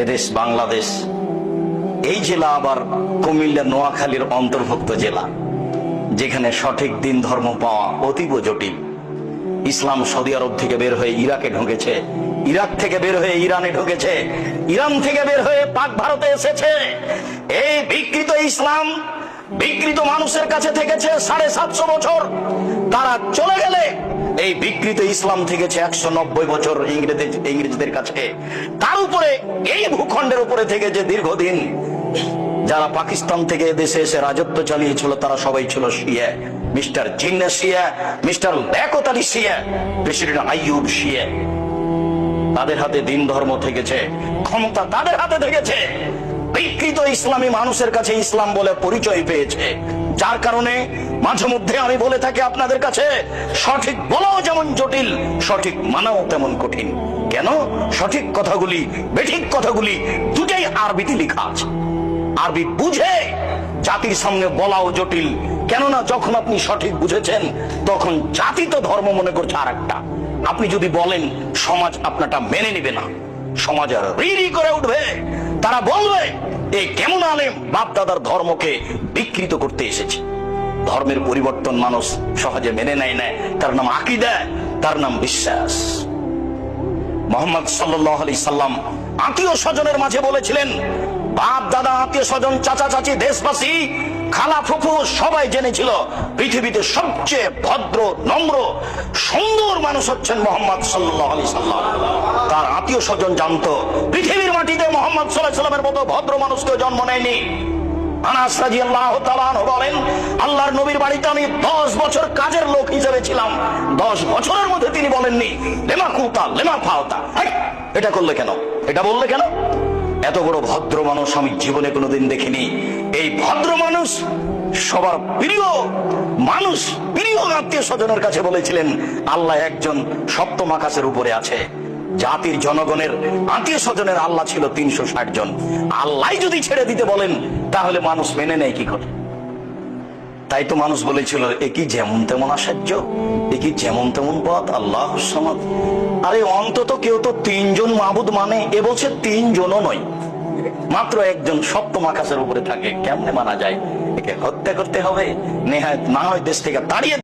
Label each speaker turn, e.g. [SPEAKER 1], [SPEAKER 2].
[SPEAKER 1] এদেশ বাংলাদেশ, এই জেলা আবার কুমিল্লা নোয়াখালীর অন্তর্ভুক্ত জেলা, যেখানে সঠিক দিন ধর্ম পাওয়া অতীব জটিল। ইসলাম সৌদি আরব থেকে বের হয়ে ইরাকে ঢুকেছে, ইরাক থেকে বের হয়ে ইরানে ঢুকেছে, ইরান থেকে বের হয়ে পাক ভারতে এসেছে। এই বিকৃত ইসলাম বিকৃত মানুষের কাছে থেকেছে 750 বছর। তারা চলে গেলে এই বিকৃত ইসলাম থেকেছে 190 বছর ইংরেজদের কাছে। তার উপরে এই ভূখণ্ডের উপরে থেকেছে দীর্ঘদিন। যারা পাকিস্তান থেকে দেশে এসে রাজত্ব চালিয়েছিল তারা সবাই ছিল শিয়া। মিস্টার জিন্না শিয়া, মিস্টার লিয়াকত আলী শিয়া, প্রেসিডেন্ট আইয়ুব শিয়া। তাদের হাতে দিন ধর্ম থেকেছে, ক্ষমতা তাদের হাতে থেকেছে। বিকৃত ইসলামী মানুষের কাছে ইসলাম বলে পরিচয় পেয়েছে, যার কারণে মাঝে মধ্যে আমি বলে থাকি আপনাদের কাছে, সঠিক বলাও যেমন জটিল, সঠিক মানাও তেমন কঠিন। কেন? সঠিক কথাগুলি, বেঠিক কথাগুলি দুটাই আরবিতে লেখা আছে। আরবি বুঝে জাতির সামনে বলাও জটিল। কেননা যখন আপনি সঠিক বুঝেছেন তখন জাতি তো ধর্ম মনে করছে আর একটা। আপনি যদি বলেন সমাজ আপনারটা মেনে নিবে না, সমাজ রি করে উঠবে। তারা বলবে এই কেমন আলেম বাপ দাদার ধর্মকে বিকৃত করতে এসেছে। ধর্মের পরিবর্তন মানুষ সহজে মেনে নেয় না, তার নাম আকীদা, তার নাম বিশ্বাস। মুহাম্মদ সাল্লাল্লাহু আলাইহি সাল্লাম আত্মীয় স্বজনের মাঝে বলেছিলেন, বাপ দাদা আত্মীয় স্বজন চাচা চাচি দেশবাসী খালা ফুফু সবাই জেনেছিল পৃথিবীতে সবচেয়ে ভদ্র নম্র সুন্দর মানুষ হচ্ছেন মুহাম্মদ সাল্লাল্লাহু আলাইহি সাল্লাম। তার আত্মীয় স্বজন জানতো পৃথিবীর মাটিতে মুহাম্মদ সাল্লাল্লাহু আলাইহি সাল্লামের মতো ভদ্র মানুষ কেউ জন্ম নেয়নি। আনাস রাদিয়াল্লাহু তাআলা আনহু বলেন, আল্লাহর নবীর বাড়িতে আমি 10 বছর কাজের লোক হিসেবে ছিলাম। 10 বছরের মধ্যে তিনি বলেননি লেমা কুতা লেমা ফাওতা, এটা করলে কেন, এটা বললে কেন। এত বড় ভদ্র মানুষ আমি জীবনে কোনোদিন দেখিনি। এই ভদ্র মানুষ সবার প্রিয় মানুষ, প্রিয় আত্মীয় স্বজনের কাছে বলেছিলেন আল্লাহ একজন, সপ্তম আকাশের উপরে আছে। জাতির জনগণের আত্মীয় স্বজনের আল্লাহ ছিল 360 জন। আল্লাহ যদি ছেড়ে দিতে বলেন তাহলে মানুষ মেনে নেয় কি করে? তাই তো মানুষ বলেছিল এ কি যেমন তেমন আশ্চর্য, এ কি যেমন তেমন পথ, আল্লাহুস সামাদ। আরে অন্তত কেউ তো 3 জন মাবুদ মানে, এ বলছে 3 জনও নয়, মাত্র একজন সপ্তম আকাশের উপরে থাকে। কেমনে মানা যায়? একে হত্যা করতে হবে, নেহায়েত না হয় দেশ থেকে তাড়িয়ে